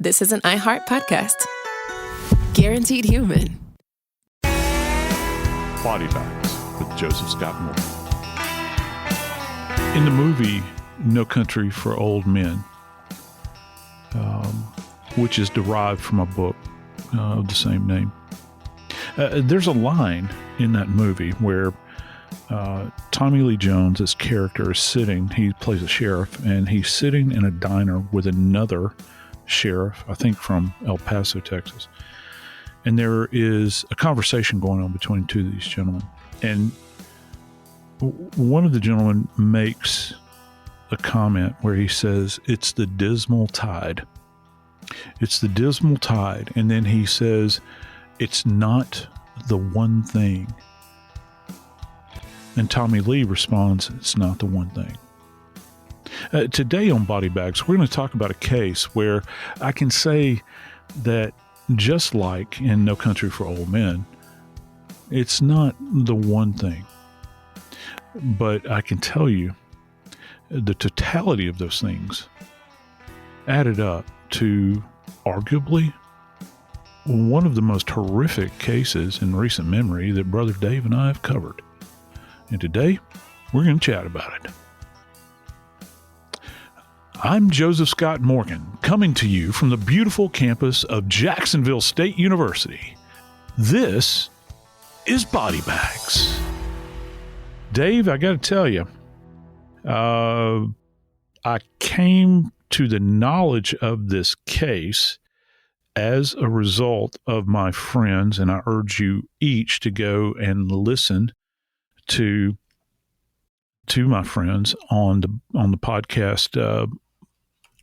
this is an iHeart podcast. Guaranteed human. Body Bags with Joseph Scott Morgan. In the movie No Country for Old Men, which is derived from a book of the same name, there's a line in that movie where Tommy Lee Jones' character is sitting, he plays a sheriff, and he's sitting in a diner with another sheriff, I think from El Paso, Texas. And there is a conversation going on between two of these gentlemen. And one of the gentlemen makes a comment where he says, "It's the dismal tide. It's the dismal tide." And then he says, "It's not the one thing." And Tommy Lee responds, "It's not the one thing." Today on Body Bags, we're going to talk about a case where I can say that just like in No Country for Old Men, it's not the one thing. But I can tell you the totality of those things added up to arguably one of the most horrific cases in recent memory that Brother Dave and I have covered. And today, we're going to chat about it. I'm Joseph Scott Morgan, coming to you from the beautiful campus of Jacksonville State University. This is Body Bags. Dave, I got to tell you, I came to the knowledge of this case as a result of my friends, and I urge you each to go and listen to my friends on the podcast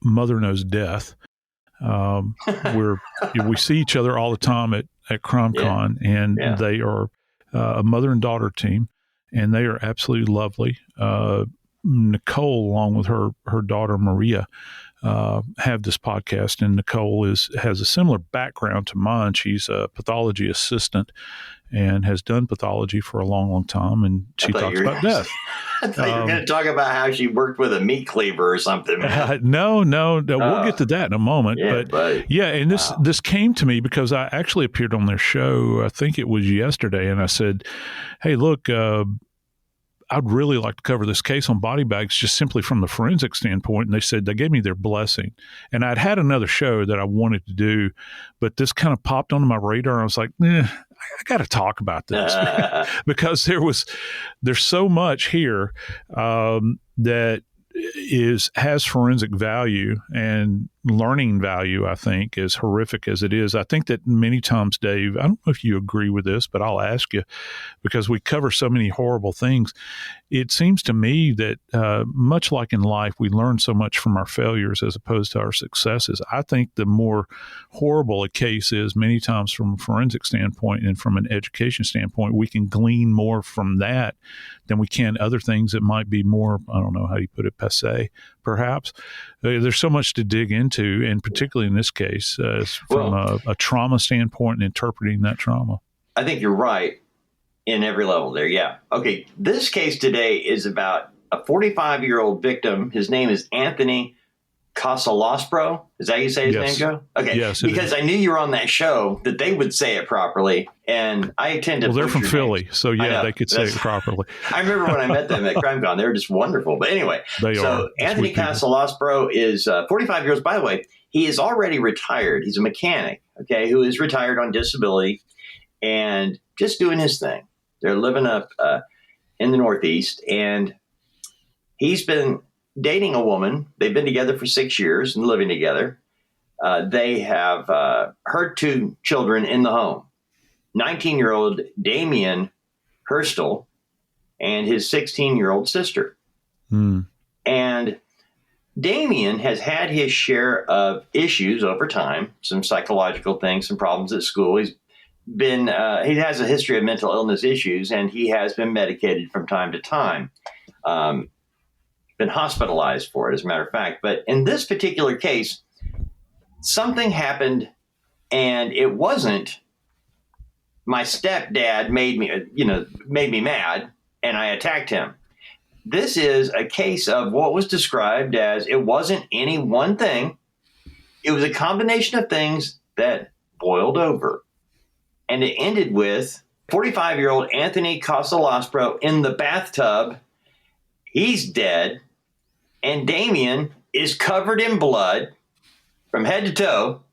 Mother Knows Death, where we see each other all the time at CrimeCon, and they are a mother and daughter team, and they are absolutely lovely. Nicole, along with her daughter Maria, have this podcast, and Nicole has a similar background to mine. She's a pathology assistant and has done pathology for a long, long time, and she talks about death. I thought you were going to talk about how she worked with a meat cleaver or something. No, we'll get to that in a moment. And this came to me because I actually appeared on their show, I think it was yesterday, and I said, "Hey, look, I'd really like to cover this case on Body Bags just simply from the forensic standpoint." And they said they gave me their blessing. And I'd had another show that I wanted to do, but this kind of popped onto my radar. And I was like, I got to talk about this because there's so much here that has forensic value and learning value, I think, as horrific as it is. I think that many times, Dave, I don't know if you agree with this, but I'll ask you because we cover so many horrible things. It seems to me that much like in life, we learn so much from our failures as opposed to our successes. I think the more horrible a case is, many times from a forensic standpoint and from an education standpoint, we can glean more from that than we can other things that might be more, I don't know how you put it, passé, perhaps. There's so much to dig into, and particularly in this case, from a trauma standpoint and interpreting that trauma. I think you're right in every level there, yeah. Okay, this case today is about a 45-year-old victim. His name is Anthony Casalaspro. Is that how you say his name, Joe? Okay, yes, because I knew you were on that show that they would say it properly, and I tend to. Well, they're from Philly, so they could say it properly. I remember when I met them at CrimeCon; they were just wonderful. But anyway, Anthony Casalaspro is 45 years. By the way, he is already retired. He's a mechanic, who is retired on disability and just doing his thing. They're living up in the Northeast, and he's been dating a woman. They've been together for 6 years and living together. They have her two children in the home, 19-year-old Damien Hurstel and his 16-year-old sister. And Damien has had his share of issues over time, some psychological things, some problems at school. He has a history of mental illness issues, and he has been medicated from time to time. Been hospitalized for it, as a matter of fact. But in this particular case, something happened, and it wasn't my stepdad made me mad, and I attacked him. This is a case of what was described as it wasn't any one thing. It was a combination of things that boiled over. And it ended with 45-year-old Anthony Casalaspro in the bathtub. He's dead. And Damien is covered in blood from head to toe.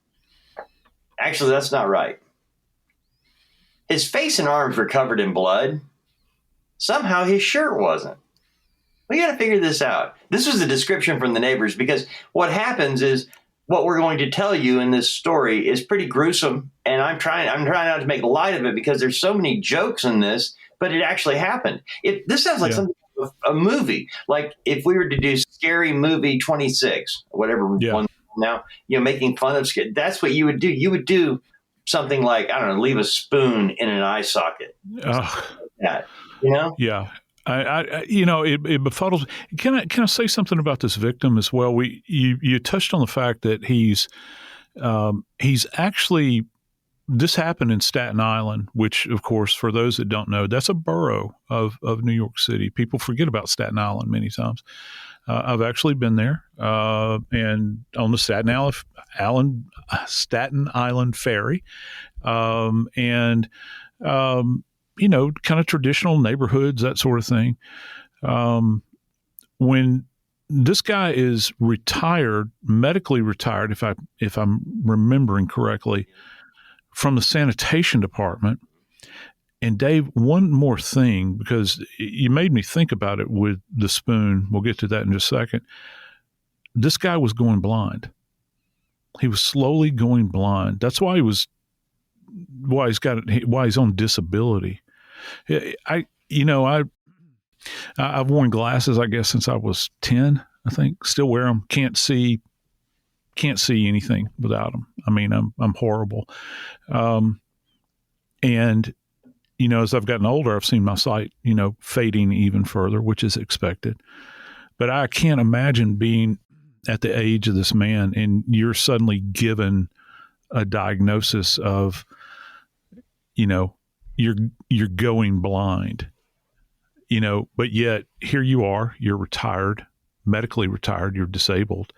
Actually, that's not right. His face and arms were covered in blood. Somehow his shirt wasn't. We got to figure this out. This was a description from the neighbors, because what happens is what we're going to tell you in this story is pretty gruesome. And I'm trying not to make light of it because there's so many jokes in this, but it actually happened. This sounds like something, a movie. Like if we were to do Scary Movie 26, whatever one now, making fun of scary, that's what you would do. You would do something like, I don't know, leave a spoon in an eye socket. Like that, Yeah. It befuddles. Can I say something about this victim as well? You touched on the fact that he's actually, this happened in Staten Island, which of course, for those that don't know, that's a borough of New York City. People forget about Staten Island many times. I've actually been there, and on the Staten Island ferry, kind of traditional neighborhoods, that sort of thing. When this guy is retired, medically retired, if I'm remembering correctly, from the sanitation department. And Dave, one more thing, because you made me think about it with the spoon. We'll get to that in just a second. This guy was going blind. He was slowly going blind. That's why he's on disability. I've worn glasses, I guess, since I was 10, I think. Still wear them. Can't see anything without them. I mean, I'm horrible. And as I've gotten older, I've seen my sight, fading even further, which is expected. But I can't imagine being at the age of this man and you're suddenly given a diagnosis of, you're going blind, but yet here you are, you're retired, medically retired, you're disabled,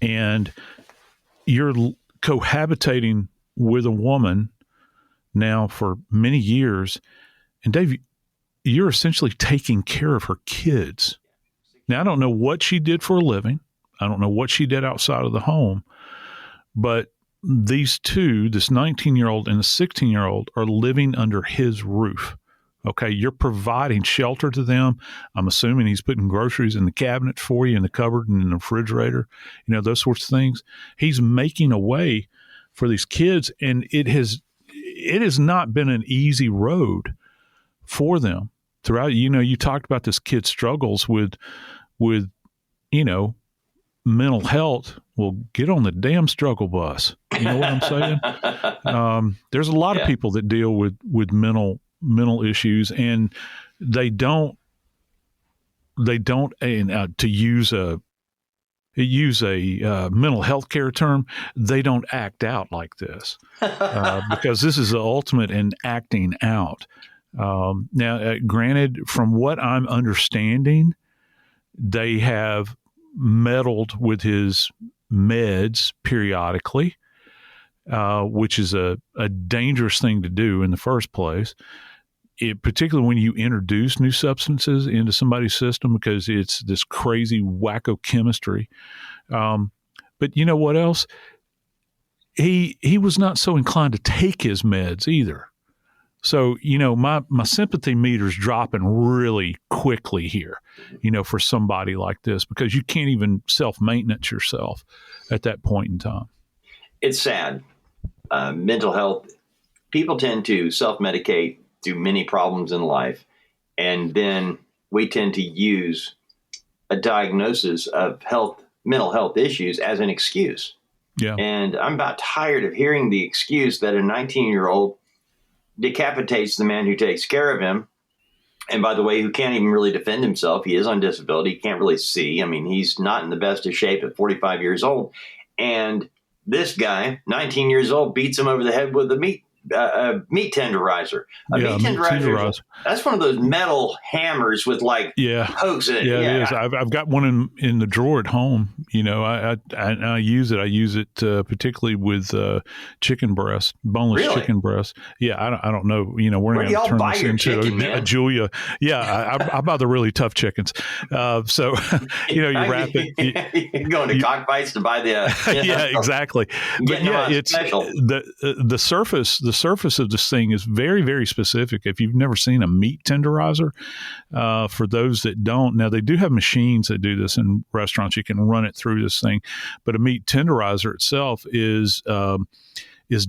and you're cohabitating with a woman now for many years. And Dave, you're essentially taking care of her kids. Now, I don't know what she did for a living. I don't know what she did outside of the home, but these two, this 19-year-old and the 16-year-old, are living under his roof. Okay, you're providing shelter to them. I'm assuming he's putting groceries in the cabinet for you, in the cupboard and in the refrigerator, those sorts of things. He's making a way for these kids, and it has not been an easy road for them throughout. You talked about this kid's struggles with mental health. Well, get on the damn struggle bus. You know what I'm saying? There's a lot of people that deal with mental issues, and they don't, and to use a mental health care term, they don't act out like this, because this is the ultimate in acting out. Now, granted, from what I'm understanding, they have meddled with his meds periodically, which is a dangerous thing to do in the first place. Particularly when you introduce new substances into somebody's system, because it's this crazy wacko chemistry. But you know what else? He was not so inclined to take his meds either. So, my sympathy meter's dropping really quickly here, for somebody like this, because you can't even self-maintenance yourself at that point in time. It's sad. Mental health, people tend to self-medicate through many problems in life, and then we tend to use a diagnosis of mental health issues as an excuse. Yeah. And I'm about tired of hearing the excuse that a 19-year-old decapitates the man who takes care of him. And by the way, who can't even really defend himself. He is on disability. He can't really see. I mean, he's not in the best of shape at 45 years old. And this guy, 19 years old, beats him over the head with a meat meat tenderizer. Meat tenderizer. That's one of those metal hammers with hooks in it. Yeah, it is. I've got one in the drawer at home. I use it. I use it particularly with chicken breast, boneless chicken breast. Yeah, I don't know. We're going to turn this into a Julia. Yeah, I buy the really tough chickens. So you wrap it. You're going to cockfights to buy the. Yeah, exactly. But yeah, it's the surface. The surface of this thing is very, very specific. If you've never seen a meat tenderizer, for those that don't, now they do have machines that do this in restaurants. You can run it through this thing, but a meat tenderizer itself is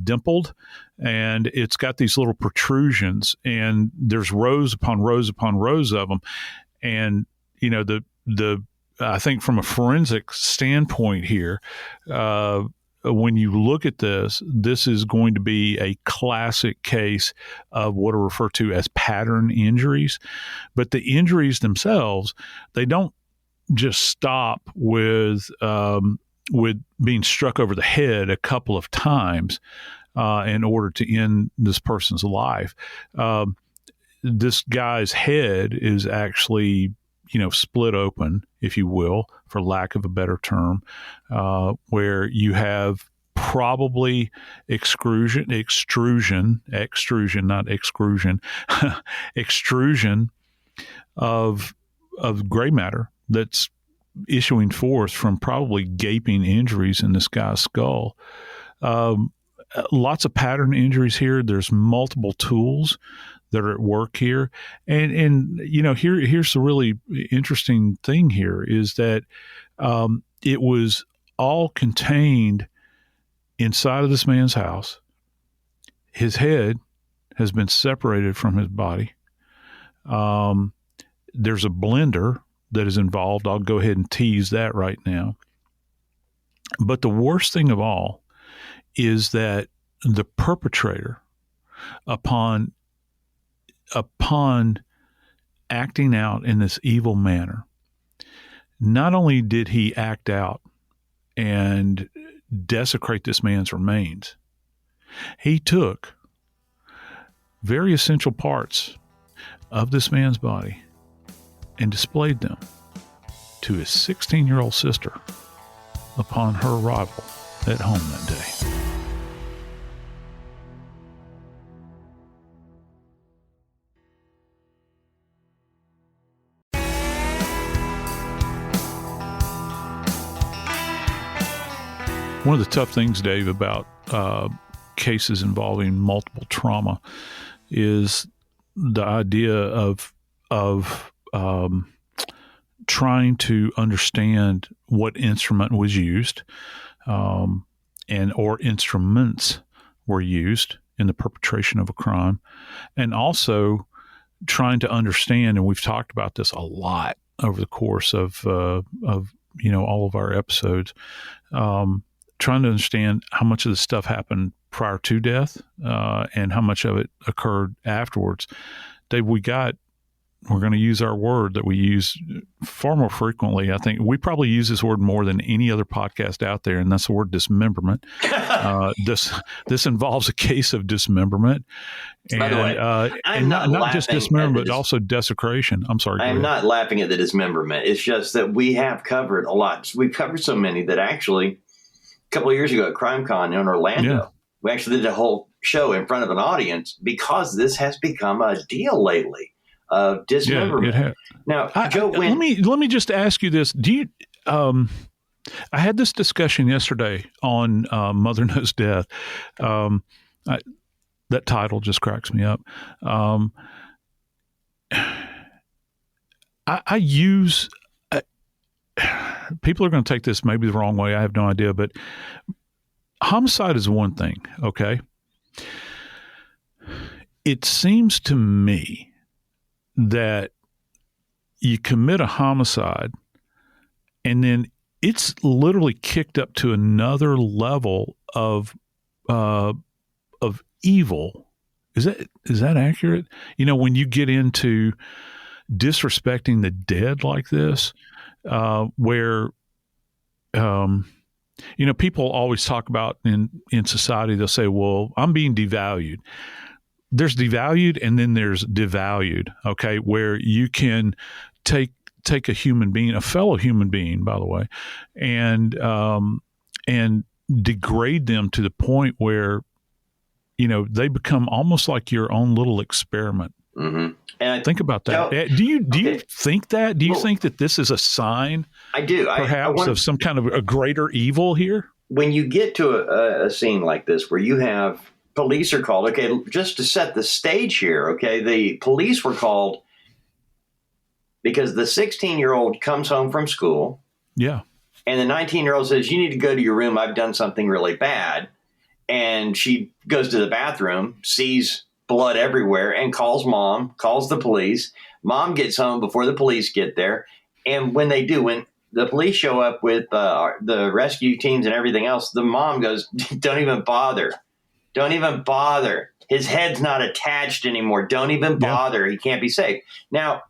dimpled, and it's got these little protrusions, and there's rows upon rows upon rows of them, and I think from a forensic standpoint here, when you look at this is going to be a classic case of what are referred to as pattern injuries. But the injuries themselves, they don't just stop with being struck over the head a couple of times in order to end this person's life. This guy's head is actually split open, if you will, for lack of a better term, where you have probably extrusion, not excrusion, extrusion of gray matter that's issuing forth from probably gaping injuries in this guy's skull. Lots of pattern injuries here. There's multiple tools that are at work here. And here's the really interesting thing here is that it was all contained inside of this man's house. His head has been separated from his body. There's a blender that is involved. I'll go ahead and tease that right now. But the worst thing of all is that the perpetrator, upon acting out in this evil manner, not only did he act out and desecrate this man's remains, he took very essential parts of this man's body and displayed them to his 16-year-old sister upon her arrival at home that day. One of the tough things, Dave, about cases involving multiple trauma is the idea of trying to understand what instrument was used, or instruments were used in the perpetration of a crime, and also trying to understand. And we've talked about this a lot over the course of all of our episodes. Trying to understand how much of this stuff happened prior to death and how much of it occurred afterwards. Dave, we're going to use our word that we use far more frequently. I think we probably use this word more than any other podcast out there, and that's the word dismemberment. This involves a case of dismemberment. And, by the way, and not just dismemberment, but also desecration. I'm sorry. I'm not laughing at the dismemberment. It's just that we have covered a lot. We've covered so many that actually a couple of years ago at CrimeCon in Orlando, we actually did a whole show in front of an audience because this has become a deal lately of dismemberment. Yeah, now, Joe, let me just ask you this: do you? I had this discussion yesterday on Mother Knows Death. That title just cracks me up. I use. People are going to take this maybe the wrong way. I have no idea, but homicide is one thing, okay? It seems to me that you commit a homicide and then it's literally kicked up to another level of evil. Is that accurate? When you get into disrespecting the dead like this, where People always talk about in society, they'll say, well, I'm being devalued. There's devalued and then there's devalued, okay, where you can take a human being, a fellow human being, by the way, and degrade them to the point where, they become almost like your own little experiment. Mm-hmm. And think about that. Do you think that? Do you think that this is a sign? I do. Perhaps of some kind of a greater evil here? When you get to a scene like this where you have police are called, okay, just to set the stage here, okay, the police were called because the 16-year-old comes home from school. Yeah. And the 19-year-old says, you need to go to your room. I've done something really bad. And she goes to the bathroom, sees blood everywhere, and calls mom, calls the police. Mom gets home before the police get there. And when they do, when the police show up with the rescue teams and everything else, the mom goes, don't even bother. Don't even bother. His head's not attached anymore. Don't even bother. He can't be safe. Now,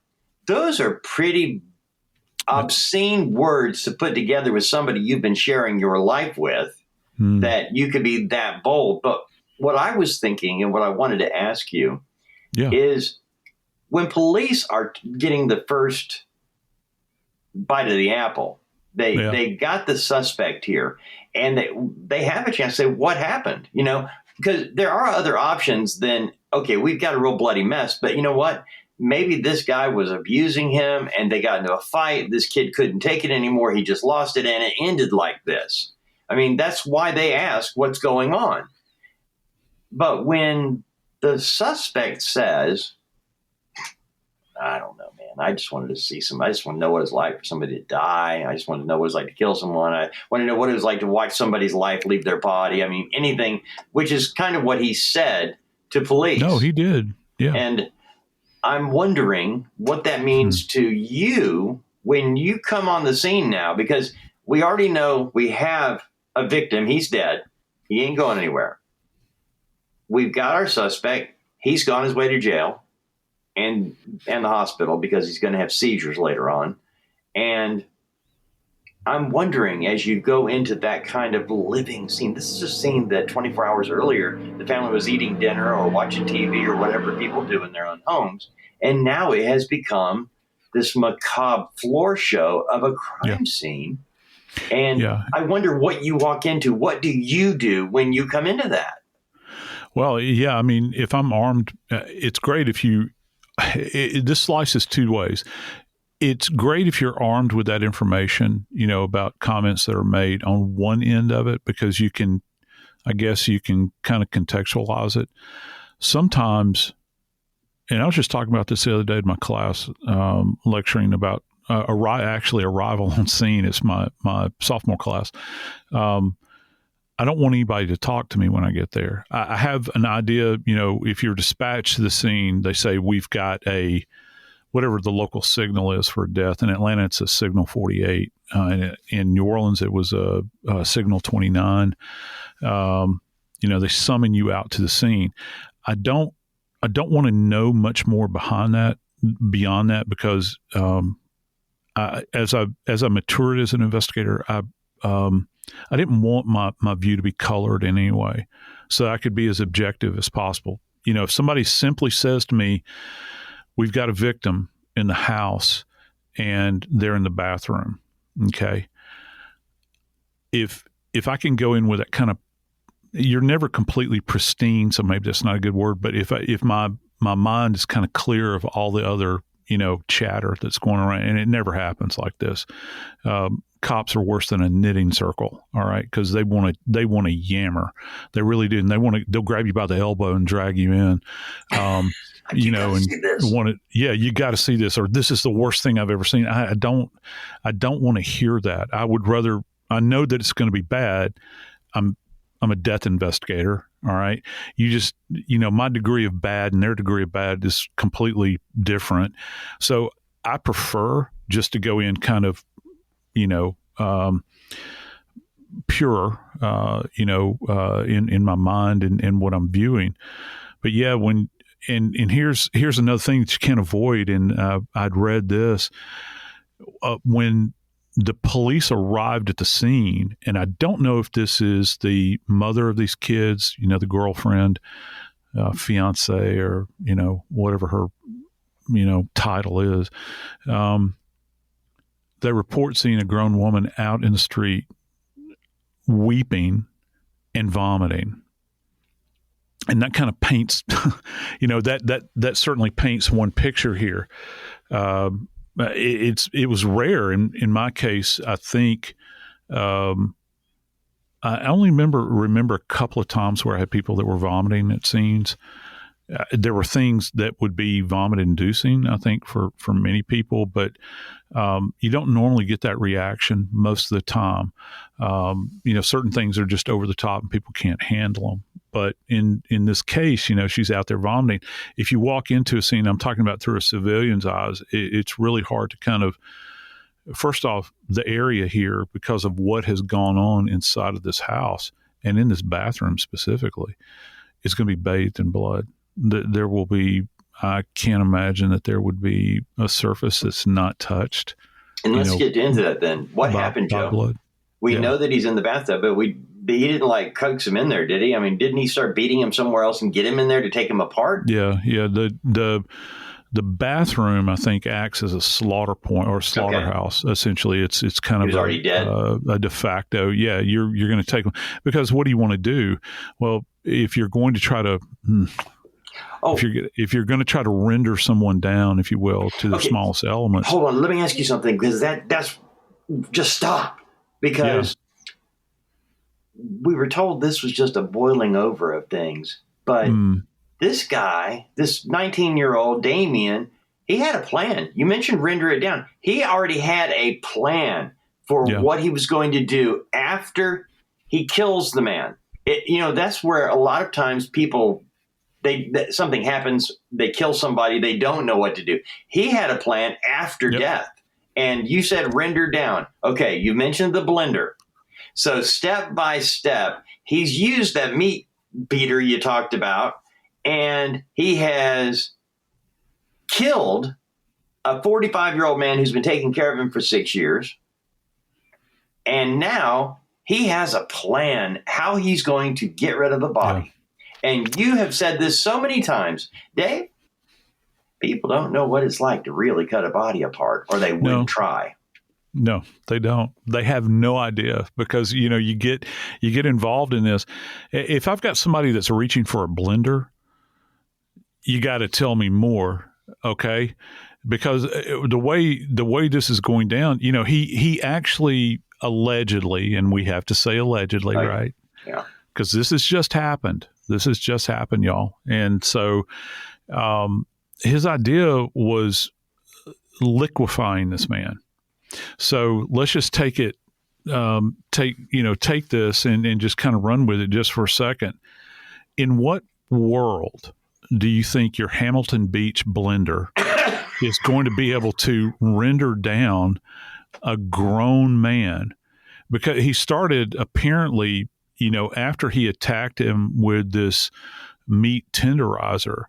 those are pretty obscene words to put together with somebody you've been sharing your life with, that you could be that bold. But what I was thinking and what I wanted to ask you is when police are getting the first bite of the apple, they got the suspect here and they have a chance to say, what happened? Because there are other options than, okay, we've got a real bloody mess, but you know what? Maybe this guy was abusing him and they got into a fight. This kid couldn't take it anymore. He just lost it and it ended like this. I mean, that's why they ask what's going on. But when the suspect says, I don't know, man, I just wanted to see I just want to know what it's like for somebody to die. I just want to know what it's like to kill someone. I want to know what it was like to watch somebody's life leave their body. I mean, anything, which is kind of what he said to police. No, he did. Yeah. And I'm wondering what that means to you when you come on the scene now, because we already know we have a victim. He's dead. He ain't going anywhere. We've got our suspect. He's gone his way to jail and the hospital because he's going to have seizures later on. And I'm wondering, as you go into that kind of living scene, this is a scene that 24 hours earlier, the family was eating dinner or watching TV or whatever people do in their own homes. And now it has become this macabre floor show of a crime scene. And I wonder what you walk into. What do you do when you come into that? Well, I mean, if I'm armed, it's great if this slices two ways. It's great if you're armed with that information, about comments that are made on one end of it, because you can kind of contextualize it. Sometimes, and I was just talking about this the other day in my class, lecturing about arrival on scene. It's my sophomore class. I don't want anybody to talk to me when I get there. I have an idea, if you're dispatched to the scene, they say we've got whatever the local signal is for death. In Atlanta, it's a signal 48. In New Orleans, it was a signal 29. They summon you out to the scene. I don't want to know much more beyond that, because as I matured as an investigator, I didn't want my view to be colored in any way, so I could be as objective as possible. If somebody simply says to me, we've got a victim in the house and they're in the bathroom, okay, if I can go in with that kind of, you're never completely pristine, so maybe that's not a good word, but if my mind is kind of clear of all the other chatter that's going around, and it never happens like this. Cops are worse than a knitting circle, all right, because they want to yammer. They really do, and they'll grab you by the elbow and drag you in, and you got to see this, or this is the worst thing I've ever seen. I don't want to hear that. I would rather, I know that it's going to be bad. I'm a death investigator. All right. You just, my degree of bad and their degree of bad is completely different. So I prefer just to go in kind of, pure, in my mind and what I'm viewing. But and here's another thing that you can't avoid. And I'd read this when the police arrived at the scene, and I don't know if this is the mother of these kids, the girlfriend, fiance, or, whatever her, title is. They report seeing a grown woman out in the street weeping and vomiting. And that kind of paints, that certainly paints one picture here. It was rare in my case. I think I only remember a couple of times where I had people that were vomiting at scenes. There were things that would be vomit-inducing, I think, for many people, but you don't normally get that reaction most of the time. Certain things are just over the top and people can't handle them. But in this case, she's out there vomiting. If you walk into a scene, I'm talking about through a civilian's eyes, it's really hard to kind of, first off, the area here, because of what has gone on inside of this house and in this bathroom specifically, is going to be bathed in blood. There will be, I can't imagine that there would be a surface that's not touched. And let's get into that then. What happened, Joe? Blood. We know that he's in the bathtub, but he didn't coax him in there, did he? I mean, didn't he start beating him somewhere else and get him in there to take him apart? Yeah. The bathroom, I think, acts as a slaughter point or slaughterhouse. Okay. Essentially, it's kind of already dead. A de facto. Yeah, you're going to take him, because what do you want to do? Well, if you're going to try to if you're going to try to render someone down, if you will, to the smallest elements. Hold on, let me ask you something, because that's just stop. Because we were told this was just a boiling over of things. But this guy, this 19-year-old Damien, he had a plan. You mentioned render it down. He already had a plan for what he was going to do after he kills the man. That's where a lot of times people, something happens, they kill somebody, they don't know what to do. He had a plan after death. And you said render down. Okay, you mentioned the blender. So step by step, he's used that meat beater you talked about, and he has killed a 45-year-old man who's been taking care of him for 6 years. And now he has a plan how he's going to get rid of the body. Yeah. And you have said this so many times, Dave. People don't know what it's like to really cut a body apart, or they wouldn't try. No, they don't. They have no idea, because, you get involved in this. If I've got somebody that's reaching for a blender, you got to tell me more. Okay. Because the way this is going down, he actually allegedly, and we have to say allegedly, right? Yeah. Because this has just happened. Y'all. And so, his idea was liquefying this man. So let's just take this and just kind of run with it just for a second. In what world do you think your Hamilton Beach blender is going to be able to render down a grown man? Because he started apparently, after he attacked him with this meat tenderizer,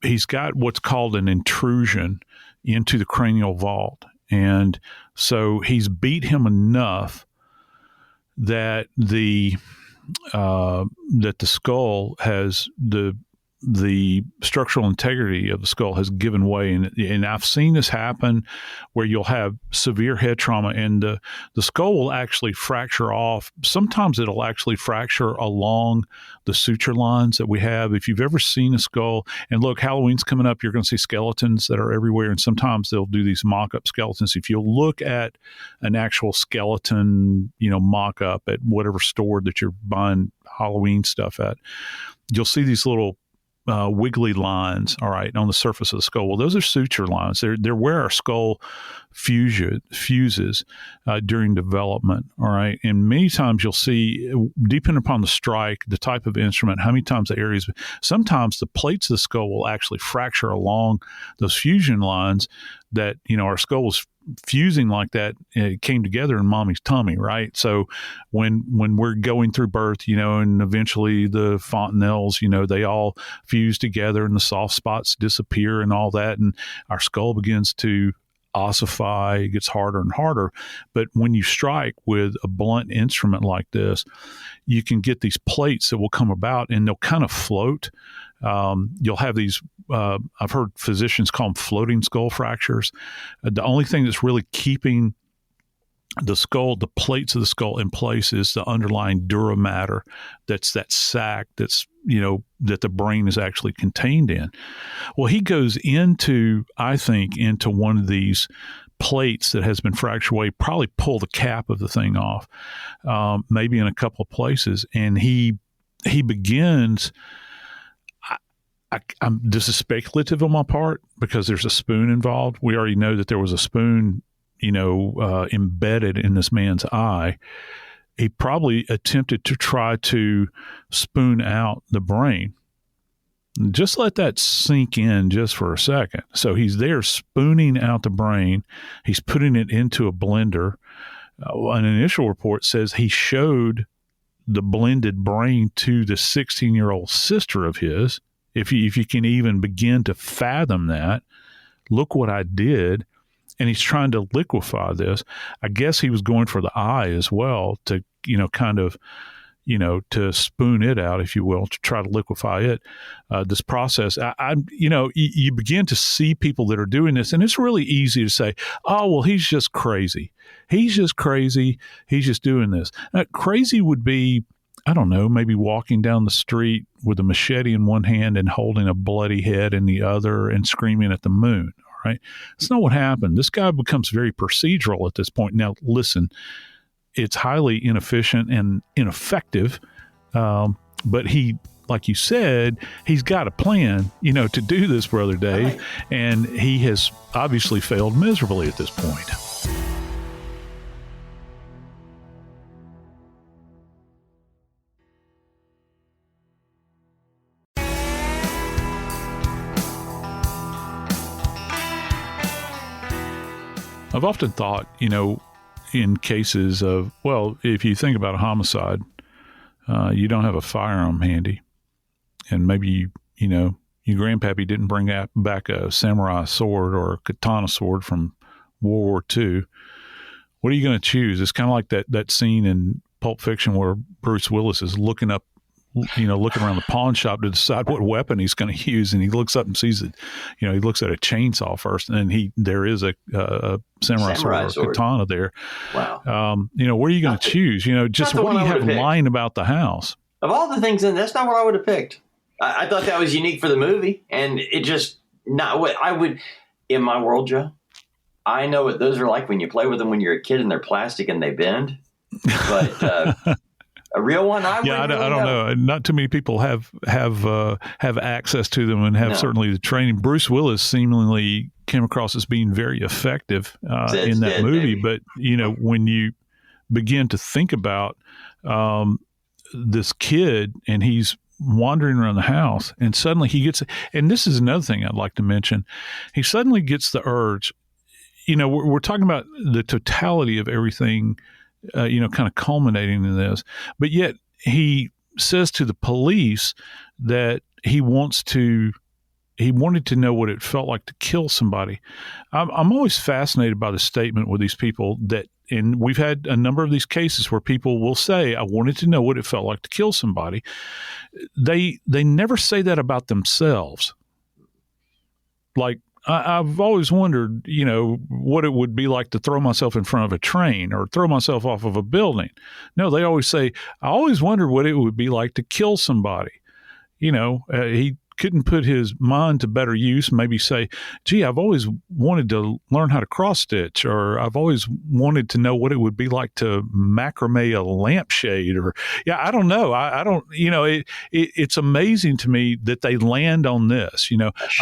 he's got what's called an intrusion into the cranial vault. And so he's beat him enough that the skull has the structural integrity of the skull has given way. And I've seen this happen where you'll have severe head trauma and the skull will actually fracture off. Sometimes it'll actually fracture along the suture lines that we have. If you've ever seen a skull, and look, Halloween's coming up, you're going to see skeletons that are everywhere. And sometimes they'll do these mock-up skeletons. If you'll look at an actual skeleton, mock-up at whatever store that you're buying Halloween stuff at, you'll see these little wiggly lines, all right, on the surface of the skull. Well, those are suture lines. They're where our skull fuses during development, all right? And many times you'll see, depending upon the strike, the type of instrument, how many times the areas, sometimes the plates of the skull will actually fracture along those fusion lines that, our skull was fusing like that. It came together in mommy's tummy, right? So when we're going through birth, and eventually the fontanelles, they all fuse together and the soft spots disappear and all that, and our skull begins to ossify, it gets harder and harder. But when you strike with a blunt instrument like this, you can get these plates that will come about and they'll kind of float. You'll have these, I've heard physicians call them floating skull fractures. The only thing that's really keeping the skull, the plates of the skull in place is the underlying dura mater. That's that sac that's, that the brain is actually contained in. Well, he goes into one of these plates that has been fractured away, probably pull the cap of the thing off, maybe in a couple of places. And he begins, this is speculative on my part because there's a spoon involved. We already know that there was a spoon embedded in this man's eye. He probably attempted to try to spoon out the brain. Just let that sink in just for a second. So he's there spooning out the brain. He's putting it into a blender. An initial report says he showed the blended brain to the 16-year-old sister of his. If you can even begin to fathom that, look what I did. And he's trying to liquefy this. I guess he was going for the eye as well to, to spoon it out, if you will, to try to liquefy it. This process, you begin to see people that are doing this, and it's really easy to say, oh, well, he's just crazy. He's just crazy. He's just doing this. Crazy would be, I don't know, maybe walking down the street with a machete in one hand and holding a bloody head in the other and screaming at the moon. Right? That's not what happened. This guy becomes very procedural at this point. Now, listen, it's highly inefficient and ineffective, but he, like you said, he's got a plan, to do this, Brother Dave, right. And he has obviously failed miserably at this point. I've often thought, in cases of, well, if you think about a homicide, you don't have a firearm handy. And maybe, your grandpappy didn't bring back a samurai sword or a katana sword from World War II. What are you going to choose? It's kind of like that scene in Pulp Fiction where Bruce Willis is looking around the pawn shop to decide what weapon he's going to use. And he looks up and sees that, he looks at a chainsaw first, and then there is a samurai sword or katana there. Wow. What are you going to choose? Just what do you have lying about the house? Of all the things, that's not what I would have picked. I thought that was unique for the movie, and it just not what I would, in my world, Joe. I know what those are like when you play with them when you're a kid and they're plastic and they bend. But, a real one? I don't know. Not too many people have access to them and have certainly the training. Bruce Willis seemingly came across as being very effective in that movie. Maybe. But, when you begin to think about this kid and he's wandering around the house and suddenly he gets, and this is another thing I'd like to mention, he suddenly gets the urge, we're talking about the totality of everything, kind of culminating in this. But yet he says to the police that he wanted to know what it felt like to kill somebody. I'm always fascinated by the statement with these people and we've had a number of these cases where people will say, I wanted to know what it felt like to kill somebody. They never say that about themselves. Like, I've always wondered, what it would be like to throw myself in front of a train or throw myself off of a building. No, they always say, I always wondered what it would be like to kill somebody. He couldn't put his mind to better use, maybe say, gee, I've always wanted to learn how to cross stitch, or I've always wanted to know what it would be like to macrame a lampshade, or, I don't know. I don't, it's amazing to me that they land on this,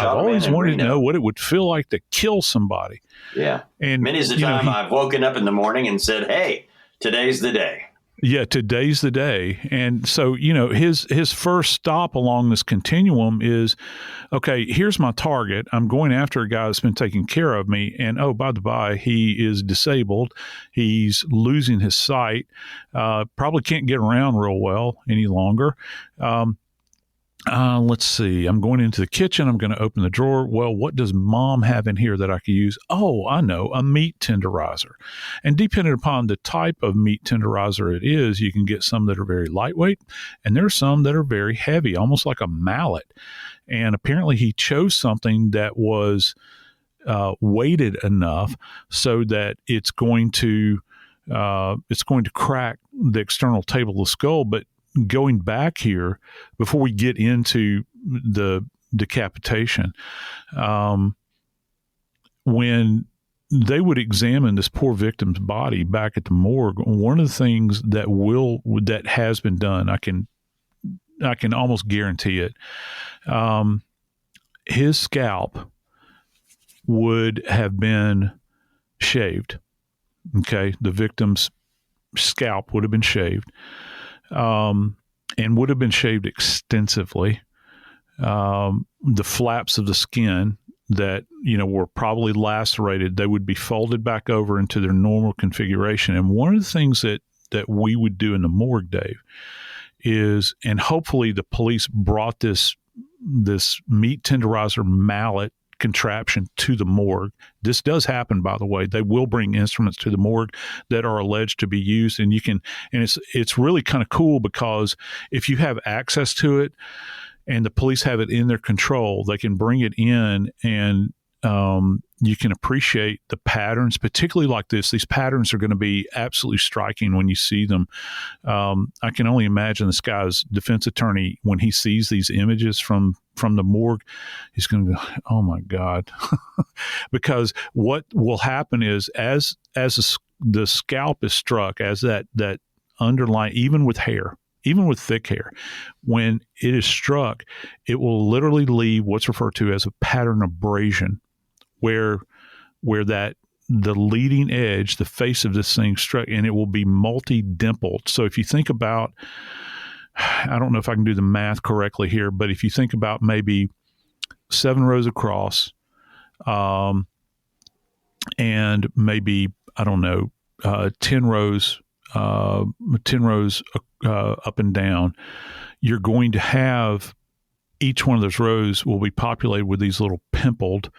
I've always wanted to know what it would feel like to kill somebody. Yeah. And many's the time I've woken up in the morning and said, hey, today's the day. Yeah, today's the day. And so, his first stop along this continuum is, okay, here's my target. I'm going after a guy that's been taking care of me. And, oh, by the by, he is disabled. He's losing his sight. Probably can't get around real well any longer. let's see. I'm going into the kitchen. I'm going to open the drawer. Well, what does Mom have in here that I could use? Oh, I know, a meat tenderizer. And depending upon the type of meat tenderizer it is, you can get some that are very lightweight, and there are some that are very heavy, almost like a mallet. And apparently he chose something that was weighted enough so that it's going to crack the external table of the skull. But going back here, before we get into the decapitation, when they would examine this poor victim's body back at the morgue, one of the things that has been done, I can almost guarantee it, his scalp would have been shaved. Okay, the victim's scalp would have been shaved. And would have been shaved extensively. The flaps of the skin that, were probably lacerated, they would be folded back over into their normal configuration. And one of the things that we would do in the morgue, Dave, is, and hopefully the police brought this meat tenderizer mallet contraption to the morgue. This does happen, by the way. They will bring instruments to the morgue that are alleged to be used, and it's really kind of cool, because if you have access to it and the police have it in their control, they can bring it in, and you can appreciate the patterns, particularly like this. These patterns are going to be absolutely striking when you see them. I can only imagine this guy's defense attorney, when he sees these images from the morgue, he's going to go, oh my God. Because what will happen is, as the scalp is struck, as that underlying, even with hair, even with thick hair, when it is struck, it will literally leave what's referred to as a pattern abrasion, where the leading edge, the face of this thing struck, and it will be multi-dimpled. So if you think about, I don't know if I can do the math correctly here, but if you think about maybe 7 rows across, and maybe, I don't know, 10 rows up and down, you're going to have, each one of those rows will be populated with these little pimpled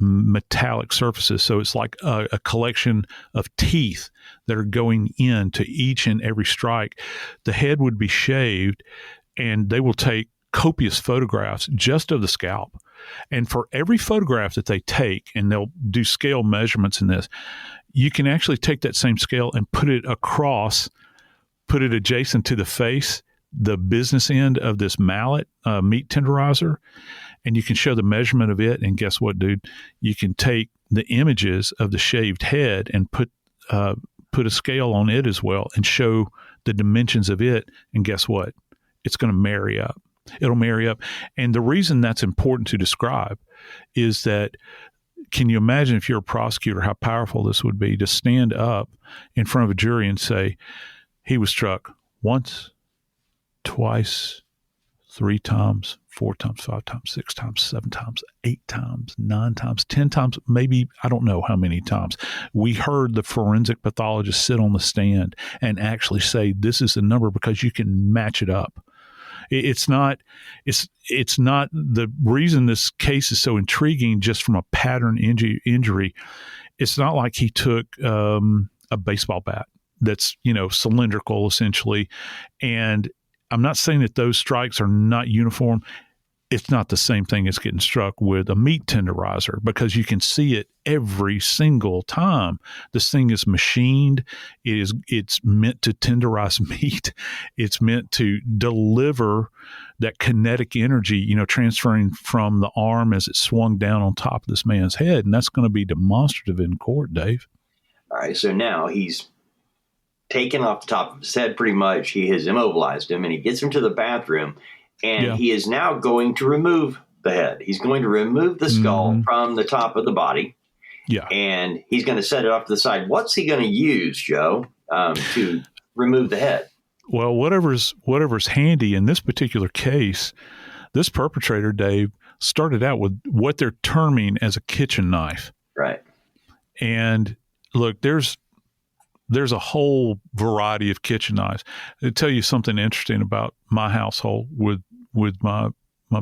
metallic surfaces. So it's like a collection of teeth that are going into each and every strike. The head would be shaved, and they will take copious photographs just of the scalp. And for every photograph that they take, and they'll do scale measurements in this, you can actually take that same scale and put it adjacent to the face, the business end of this mallet, meat tenderizer, and you can show the measurement of it. And guess what, dude? You can take the images of the shaved head and put a scale on it as well, and show the dimensions of it. And guess what? It's going to marry up. It'll marry up. And the reason that's important to describe is that, can you imagine, if you're a prosecutor, how powerful this would be to stand up in front of a jury and say, he was struck once, twice, 3 times, 4 times, 5 times, 6 times, 7 times, 8 times, 9 times, 10 times, maybe, I don't know how many times. We heard the forensic pathologist sit on the stand and actually say, this is the number, because you can match it up. It's not the reason this case is so intriguing just from a pattern injury. It's not like he took a baseball bat that's, cylindrical essentially. And I'm not saying that those strikes are not uniform. It's not the same thing as getting struck with a meat tenderizer, because you can see it every single time. This thing is machined. It's meant to tenderize meat. It's meant to deliver that kinetic energy, transferring from the arm as it swung down on top of this man's head. And that's going to be demonstrative in court, Dave. All right. So now he's taken off the top of his head pretty much. He has immobilized him, and he gets him to the bathroom. And he is now going to remove the head. He's going to remove the skull from the top of the body. Yeah. And he's going to set it off to the side. What's he going to use, Joe, to remove the head? Well, whatever's handy in this particular case. This perpetrator, Dave, started out with what they're terming as a kitchen knife. Right. And look, there's there's a whole variety of kitchen knives. I'll tell you something interesting about my household with my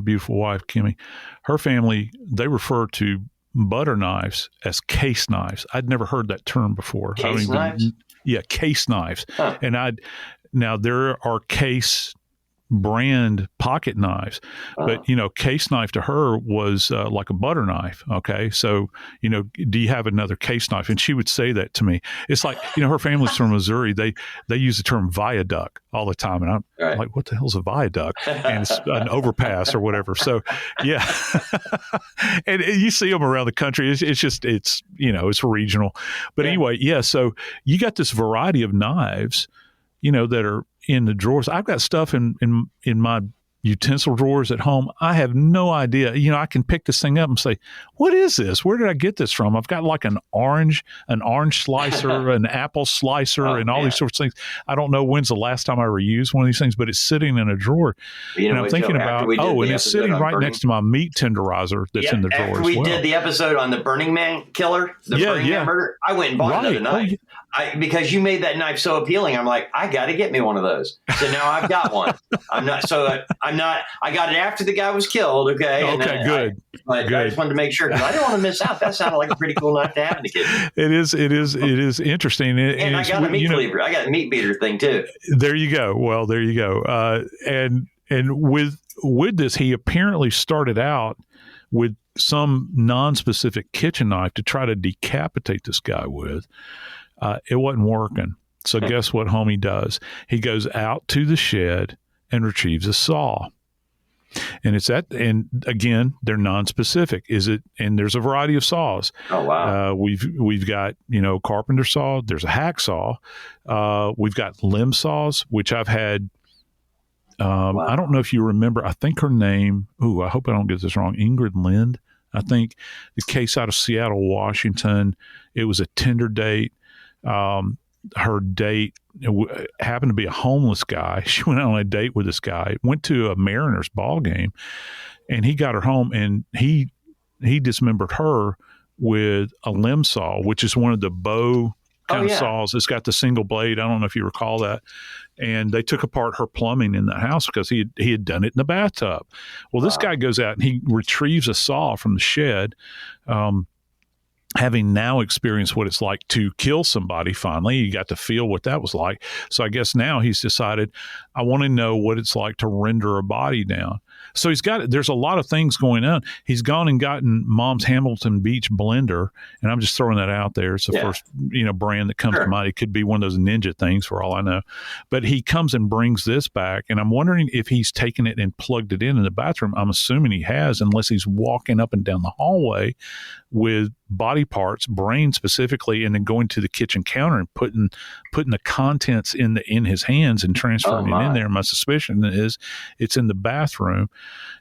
beautiful wife, Kimmy. Her family, they refer to butter knives as case knives. I'd never heard that term before. Case knives? Yeah, case knives. Huh. And now there are case brand pocket knives, but case knife to her was like a butter knife. Okay, so do you have another case knife? And she would say that to me. It's like her family's from Missouri. They use the term viaduct all the time, and I'm like, what the hell's a viaduct? And it's an overpass or whatever. So yeah, and you see them around the country. It's regional, but anyway, yeah. So you got this variety of knives, that are in the drawers. I've got stuff in my utensil drawers at home. I have no idea. I can pick this thing up and say, what is this? Where did I get this from? I've got like an orange slicer, an apple slicer, and all these sorts of things. I don't know when's the last time I ever used one of these things, but it's sitting in a drawer. And I'm thinking about, and it's sitting right next to my meat tenderizer that's in the drawer as well. We did the episode on the Burning Man killer, the Burning Man murder. I went and bought another knife. Because you made that knife so appealing, I'm like, I got to get me one of those. So now I've got one. I got it after the guy was killed. Okay. Okay. Good. I just wanted to make sure because I don't want to miss out. That sounded like a pretty cool knife to have in the kitchen. It is interesting. And I got a meat cleaver. I got a meat beater thing too. There you go. Well, there you go. And with this, he apparently started out with some non-specific kitchen knife to try to decapitate this guy with. It wasn't working. So guess what homie does? He goes out to the shed and retrieves a saw. And and again, they're non-specific. And there's a variety of saws. Oh, wow. We've got, carpenter saw. There's a hacksaw. We've got limb saws, which I've had. Wow. I don't know if you remember, I think her name, I hope I don't get this wrong, Ingrid Lind. I think the case out of Seattle, Washington, it was a Tinder date. Her date happened to be a homeless guy. She went out on a date with this guy, went to a Mariners ball game, and he got her home, and he dismembered her with a limb saw, which is one of the bow kind of saws. It's got the single blade. I don't know if you recall that. And they took apart her plumbing in that house because he had done it in the bathtub. Well, this guy goes out and he retrieves a saw from the shed, having now experienced what it's like to kill somebody. Finally, he got to feel what that was like. So I guess now he's decided, I want to know what it's like to render a body down. So there's a lot of things going on. He's gone and gotten Mom's Hamilton Beach blender, and I'm just throwing that out there. It's the first, brand that comes to mind. It could be one of those Ninja things for all I know. But he comes and brings this back, and I'm wondering if he's taken it and plugged it in the bathroom. I'm assuming he has, unless he's walking up and down the hallway with body parts, brain specifically, and then going to the kitchen counter and putting the contents in his hands and transferring it in there. My suspicion is it's in the bathroom.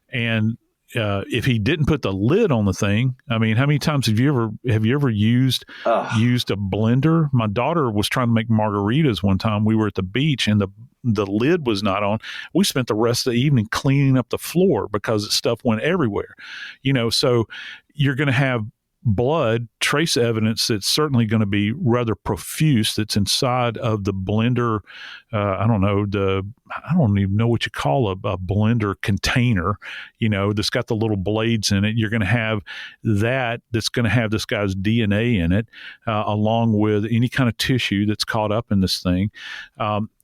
And if he didn't put the lid on the thing, I mean, how many times have you ever used a blender? My daughter was trying to make margaritas one time. We were at the beach and the lid was not on. We spent the rest of the evening cleaning up the floor because stuff went everywhere. So you're going to have blood, trace evidence that's certainly going to be rather profuse that's inside of the blender. I don't even know what you call a blender container, that's got the little blades in it. You're going to have that's going to have this guy's DNA in it, along with any kind of tissue that's caught up in this thing,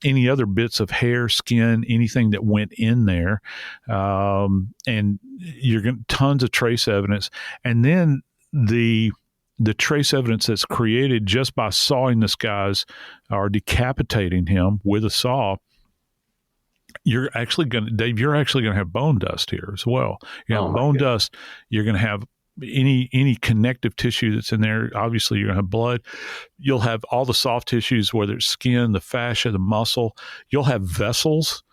any other bits of hair, skin, anything that went in there. And you're going to tons of trace evidence. And then the trace evidence that's created just by sawing this guy's or decapitating him with a saw, you're actually going to have bone dust here as well. You have bone dust. You're going to have any connective tissue that's in there. Obviously, you're going to have blood. You'll have all the soft tissues, whether it's skin, the fascia, the muscle. You'll have vessels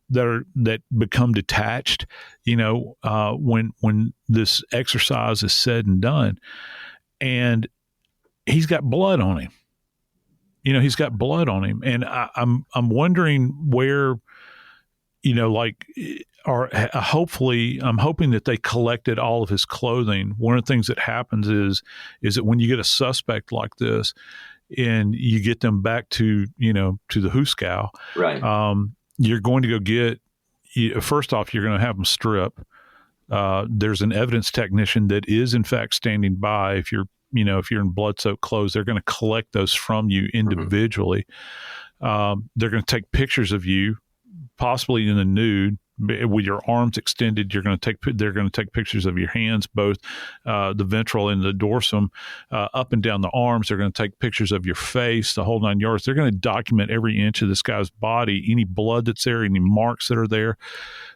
that become detached, when this exercise is said and done. And he's got blood on him. He's got blood on him. And I'm wondering where, hopefully I'm hoping that they collected all of his clothing. One of the things that happens is that when you get a suspect like this, and you get them back to the Huskow, right? You're going to go get. First off, you're going to have them strip. There's an evidence technician that is in fact standing by. If you're in blood-soaked clothes, they're going to collect those from you individually. Mm-hmm. They're going to take pictures of you, possibly in the nude, with your arms extended. They're going to take pictures of your hands, both the ventral and the dorsum, up and down the arms. They're going to take pictures of your face, the whole 9 yards. They're going to document every inch of this guy's body, any blood that's there, any marks that are there.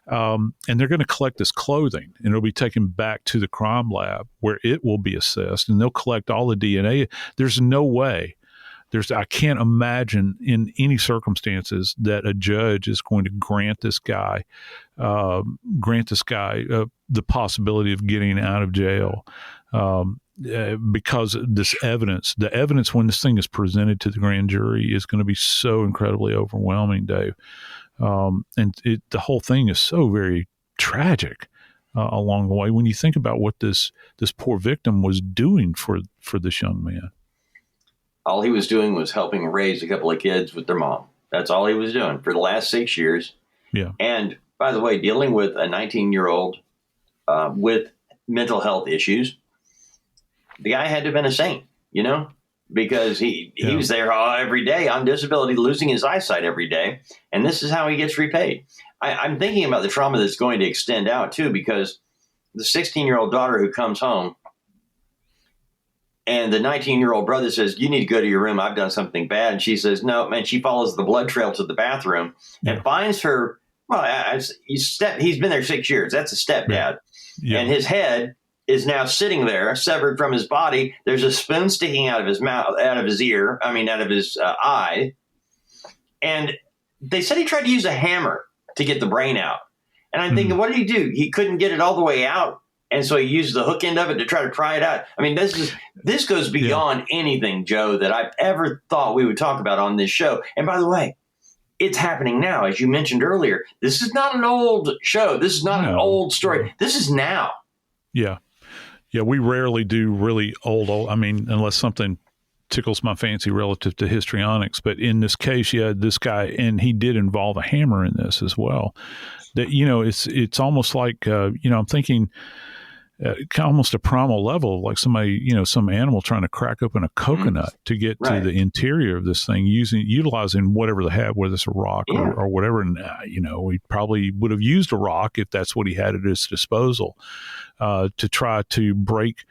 And they're going to collect this clothing, and it'll be taken back to the crime lab where it will be assessed, and they'll collect all the DNA. There's no way. I can't imagine in any circumstances that a judge is going to grant this guy the possibility of getting out of jail because the evidence when this thing is presented to the grand jury is going to be so incredibly overwhelming, Dave. And the whole thing is so very tragic along the way when you think about what this poor victim was doing for this young man. All he was doing was helping raise a couple of kids with their mom. That's all he was doing for the last 6 years. Yeah. And by the way, dealing with a 19-year-old with mental health issues, the guy had to have been a saint, because he was there every day on disability, losing his eyesight every day. And this is how he gets repaid. I'm thinking about the trauma that's going to extend out, too, because the 16-year-old daughter who comes home, and the 19-year-old brother says, you need to go to your room. I've done something bad. And she says, no, man. She follows the blood trail to the bathroom and finds her. Well, he's been there 6 years. That's a stepdad. Yeah. And his head is now sitting there, severed from his body. There's a spoon sticking out of his mouth, out of his eye. And they said he tried to use a hammer to get the brain out. And I'm thinking, what did he do? He couldn't get it all the way out. And so he used the hook end of it to try to pry it out. I mean, this goes beyond anything, Joe, that I've ever thought we would talk about on this show. And by the way, it's happening now. As you mentioned earlier, this is not an old show. This is not an old story. This is now. Yeah. Yeah, we rarely do really old. I mean, unless something tickles my fancy relative to histrionics. But in this case, this guy, and he did involve a hammer in this as well. That, it's almost like, I'm thinking almost a primal level, like somebody, some animal trying to crack open a coconut to get to the interior of this thing, utilizing whatever they have, whether it's a rock or whatever. And, he probably would have used a rock if that's what he had at his disposal to try to break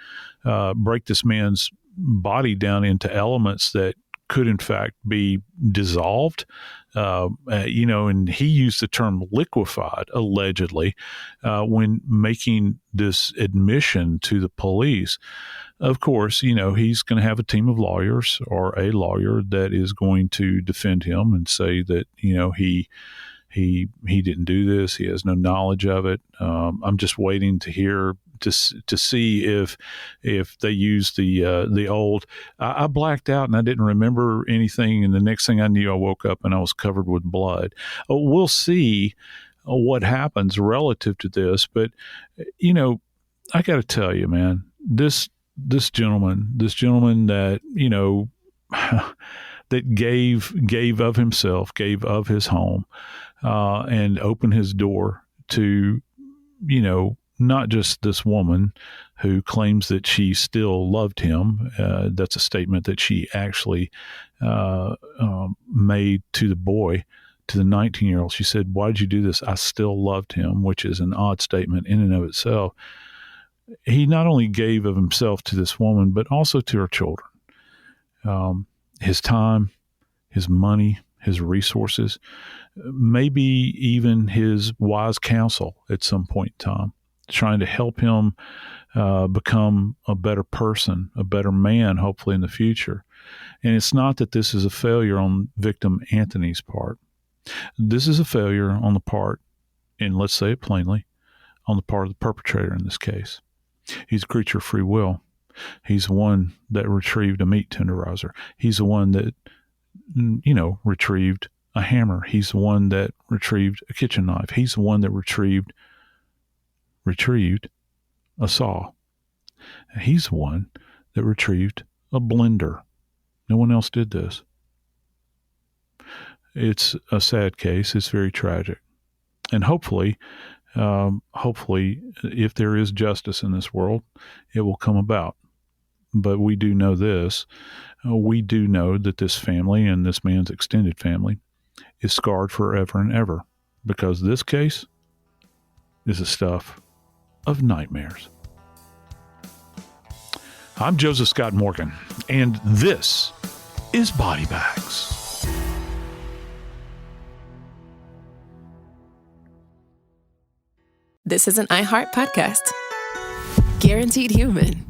this man's body down into elements that could in fact be dissolved. And he used the term liquefied, allegedly, when making this admission to the police. Of course, he's going to have a team of lawyers or a lawyer that is going to defend him and say that, he didn't do this. He has no knowledge of it. I'm just waiting to hear to see if they use the old. I blacked out and I didn't remember anything, and the next thing I knew, I woke up and I was covered with blood. We'll see what happens relative to this, but I got to tell you, man, this gentleman that that gave of himself, gave of his home, and opened his door to not just this woman who claims that she still loved him. That's a statement that she actually made to the boy, to the 19-year-old. She said, "Why did you do this? I still loved him," which is an odd statement in and of itself. He not only gave of himself to this woman, but also to her children. His time, his money, his resources, maybe even his wise counsel at some point in time, trying to help him become a better person, a better man, hopefully in the future. And it's not that this is a failure on victim Anthony's part. This is a failure on the part, and let's say it plainly, on the part of the perpetrator in this case. He's a creature of free will. He's the one that retrieved a meat tenderizer. He's the one that, retrieved a hammer. He's the one that retrieved a kitchen knife. He's the one that retrieved a saw. He's the one that retrieved a blender. No one else did this. It's a sad case. It's very tragic. And hopefully, if there is justice in this world, it will come about. But we do know this. We do know that this family and this man's extended family is scarred forever and ever, because this case is the stuff of nightmares. I'm Joseph Scott Morgan, and this is Body Bags. This is an iHeart podcast. Guaranteed human.